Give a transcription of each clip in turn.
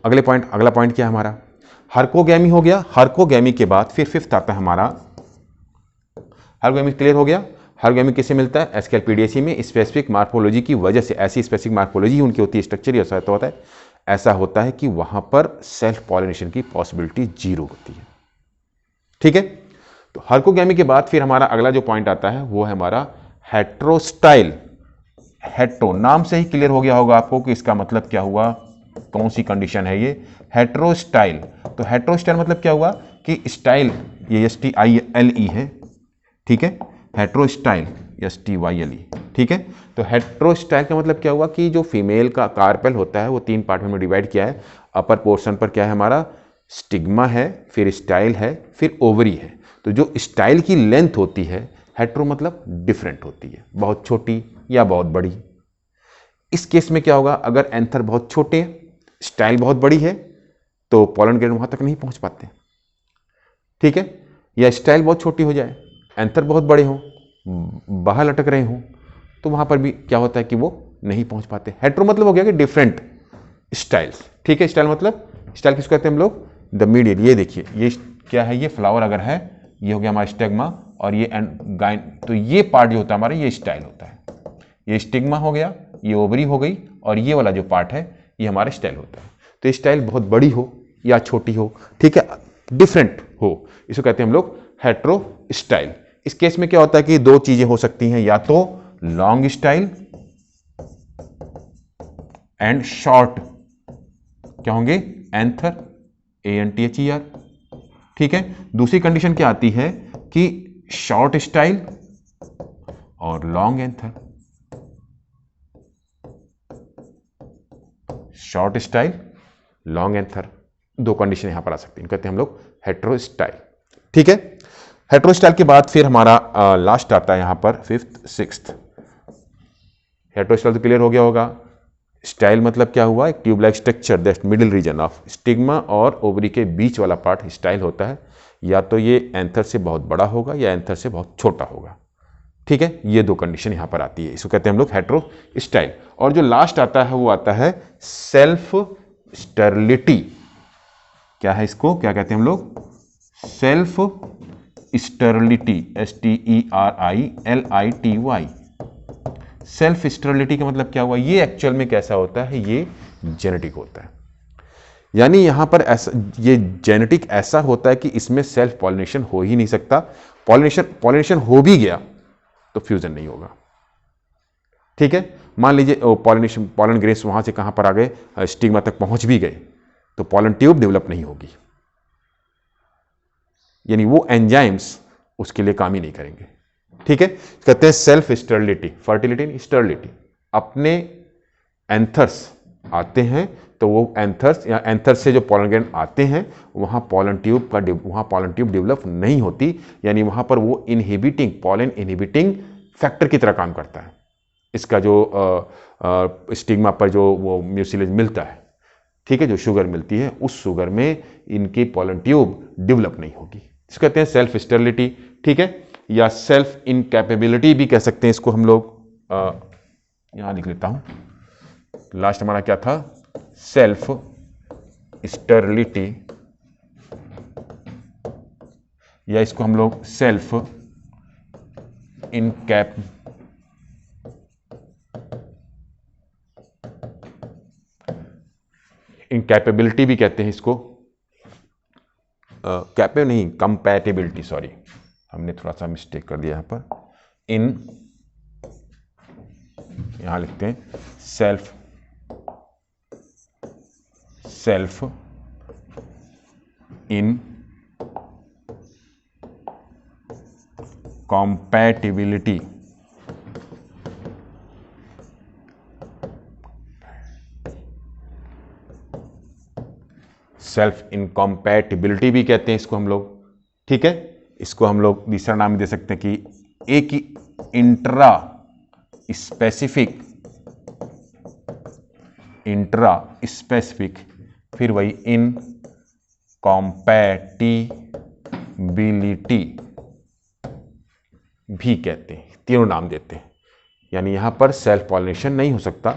अगला पॉइंट क्या है हमारा, हर्कोगैमी हो गया। हर्कोगैमी के बाद फिर फिफ्थ आता है हमारा, हर्कोगैमी क्लियर हो गया। हर्कोगैमी किससे मिलता है, एस्केलपीडिएसी में स्पेसिफिक मार्फोलॉजी की वजह से, ऐसी स्पेसिफिक मार्फोलॉजी उनकी होती है, स्ट्रक्चर ऐसा होता है, ऐसा होता है कि वहां पर सेल्फ पॉलिनेशन की पॉसिबिलिटी 0 होती है। ठीक है, तो हर्कोगैमी के बाद फिर हमारा अगला जो पॉइंट आता है वो है हमारा हेट्रोस्टाइल। हेट्रो नाम से ही क्लियर हो गया होगा आपको कि इसका मतलब क्या हुआ, कौन सी कंडीशन है ये, हेट्रोस्टाइल। तो हेट्रोस्टाइल मतलब क्या हुआ कि स्टाइल, ये STILE है, ठीक है, हेट्रोस्टाइल STYLE, ठीक है। तो हेट्रोस्टाइल का मतलब क्या हुआ कि जो फीमेल का कार्पेल होता है वो 3 पार्ट में डिवाइड किया है। अपर पोर्शन पर क्या है हमारा, स्टिग्मा है, फिर स्टाइल है, फिर ओवरी है। तो जो स्टाइल की लेंथ होती है, हेट्रो मतलब डिफरेंट होती है, बहुत छोटी या बहुत बड़ी। इस केस में क्या होगा, अगर एंथर बहुत छोटे, स्टाइल बहुत बड़ी है, तो पॉलन ग्रेन वहां तक नहीं पहुंच पाते, ठीक है। या स्टाइल बहुत छोटी हो जाए, एंथर बहुत बड़े हों, बाहर लटक रहे हों, तो वहां पर भी क्या होता है कि वो नहीं पहुंच पाते। हेट्रो मतलब हो गया कि डिफरेंट स्टाइल्स, ठीक है। स्टाइल मतलब, स्टाइल किसको कहते हैं हम लोग, द मीडियल। ये देखिए, ये क्या है, ये फ्लावर अगर है, ये हो गया हमारा स्टेग्मा, और ये गाइन, तो ये पार्ट जो होता है हमारा, ये स्टाइल होता है। ये स्टिग्मा हो गया, ये ओवरी हो गई, और ये वाला जो पार्ट है ये हमारा स्टाइल होता है। तो स्टाइल बहुत बड़ी हो या छोटी हो, ठीक है, डिफरेंट हो, इसको कहते हैं हम लोग हेट्रो स्टाइल। इस केस में क्या होता है कि 2 चीजें हो सकती हैं, या तो लॉन्ग स्टाइल एंड शॉर्ट, क्या होंगे, एंथर, ANTHER, ठीक है। दूसरी कंडीशन क्या आती है कि शॉर्ट स्टाइल और long anther, short style, long anther, 2 condition यहां पर आ सकती हैं, कहते हैं हम लोग हेट्रोस्टाइल, ठीक है। हेट्रोस्टाइल के बाद फिर हमारा लास्ट आता है यहां पर 5th 6th। हेट्रोस्टाइल तो क्लियर हो गया होगा। स्टाइल मतलब क्या हुआ, एक tube like structure, that middle region of stigma और ओवरी के बीच वाला पार्ट स्टाइल होता है। या तो ये एंथर से बहुत बड़ा होगा या एंथर से बहुत छोटा होगा, ठीक है। ये 2 कंडीशन यहां पर आती है, इसको कहते हैं हम लोग हेट्रोस्टाइल। और जो लास्ट आता है वो आता है सेल्फ स्टेरिलिटी। क्या है, इसको क्या कहते हैं हम लोग, self sterility, STERILITY। Self sterility का मतलब क्या हुआ, ये एक्चुअल में कैसा होता है, ये जेनेटिक होता है। यानी यहां पर ऐसा, ये जेनेटिक ऐसा होता है कि इसमें सेल्फ पॉलिनेशन हो ही नहीं सकता। पॉलिनेशन हो भी गया तो फ्यूजन नहीं होगा, ठीक है। मान लीजिए पॉलन ग्रेन्स वहां से कहां पर आ गए, स्टिग्मा तक पहुंच भी गए, तो पॉलन ट्यूब डेवलप नहीं होगी, यानी वो एंजाइम्स उसके लिए काम ही नहीं करेंगे, ठीक है। कहते हैं सेल्फ स्टेरिलिटी, फर्टिलिटी इन स्टेरिलिटी। अपने एंथर्स आते हैं तो वो एंथर्स या एंथर से जो पॉलन ग्रेन आते हैं वहां पॉलन ट्यूब डेवलप नहीं होती, यानी वहां पर वो इनहिबिटिंग, पॉलन इनहिबिटिंग फैक्टर की तरह काम करता है। इसका जो स्टिग्मा पर जो वो म्यूसिलेज मिलता है, ठीक है, जो शुगर मिलती है, उस शुगर में इनकी पॉलन ट्यूब डेवलप नहीं होगी, इसको कहते हैं सेल्फ स्टेरिलिटी, ठीक है। या सेल्फ इनकैपेबिलिटी भी कह सकते हैं इसको हम लोग। यहां लिख लेता हूं, लास्ट हमारा क्या था, सेल्फ स्टेरिलिटी, या इसको हम लोग सेल्फ इनकैपेबिलिटी भी कहते हैं इसको, कैपे नहीं, कंपैटिबिलिटी, सॉरी, हमने थोड़ा सा मिस्टेक कर दिया यहां पर। यहां लिखते हैं सेल्फ इन कॉम्पैटिबिलिटी, सेल्फ इनकॉम्पैटिबिलिटी भी कहते हैं इसको हम लोग, ठीक है। इसको हम लोग दूसरा नाम दे सकते हैं कि एक इंट्रा स्पेसिफिक, फिर वही इनकॉम्पैटिबिलिटी भी कहते हैं, तीनों नाम देते हैं। यानी यहां पर सेल्फ पॉलिनेशन नहीं हो सकता,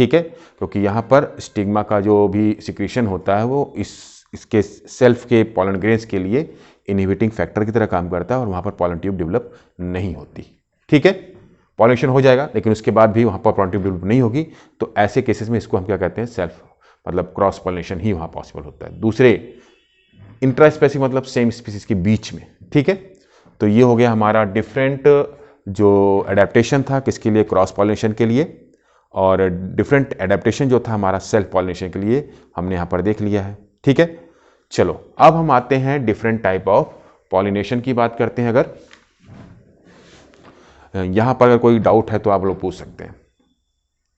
ठीक है, क्योंकि यहाँ पर स्टिग्मा का जो भी सिक्रीशन होता है वो इसके सेल्फ के पॉलन ग्रेन्स के लिए इनहिबिटिंग फैक्टर की तरह काम करता है और वहाँ पर पॉलन ट्यूब डेवलप नहीं होती। ठीक है, पॉलिनेशन हो जाएगा लेकिन उसके बाद भी वहाँ पर पॉलन ट्यूब डेवलप नहीं होगी, तो ऐसे केसेस में इसको हम क्या कहते हैं, सेल्फ मतलब क्रॉस पॉलिनेशन ही वहाँ पॉसिबल होता है। दूसरे इंट्रास्पेसिफिक मतलब सेम स्पीसीज के बीच में। ठीक है, तो ये हो गया हमारा डिफरेंट जो एडेप्टेशन था किसके लिए, क्रॉस पॉलिनेशन के लिए, और डिफरेंट एडेप्टेशन जो था हमारा सेल्फ पॉलिनेशन के लिए हमने यहाँ पर देख लिया है। ठीक है, चलो अब हम आते हैं डिफरेंट टाइप ऑफ पॉलिनेशन की बात करते हैं। अगर यहाँ पर अगर कोई डाउट है तो आप लोग पूछ सकते हैं।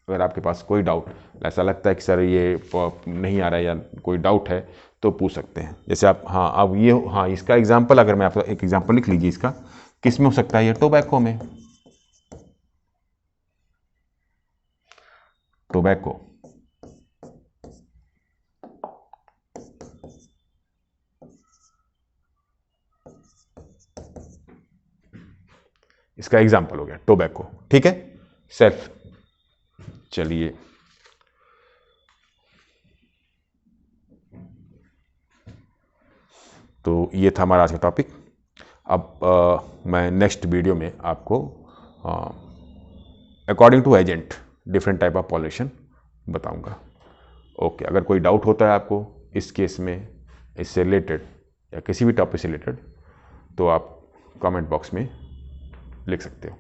अगर आपके पास कोई डाउट ऐसा लगता है कि सर ये नहीं आ रहा है या कोई डाउट है तो पूछ सकते हैं। जैसे आप, हाँ अब ये, हाँ इसका एग्जांपल अगर मैं आपको एक एग्जांपल लिख लीजिए, इसका किस में हो सकता है, ये टोबैको में, टोबैको। इसका एग्जांपल हो गया टोबैको। ठीक है, सेल्फ। चलिए तो ये था हमारा आज का टॉपिक। अब मैं नेक्स्ट वीडियो में आपको according to agent different type of pollination बताऊंगा। ओके, अगर कोई डाउट होता है आपको इस केस में, इससे रिलेटेड या किसी भी टॉपिक से रिलेटेड, तो आप कमेंट बॉक्स में लिख सकते हो।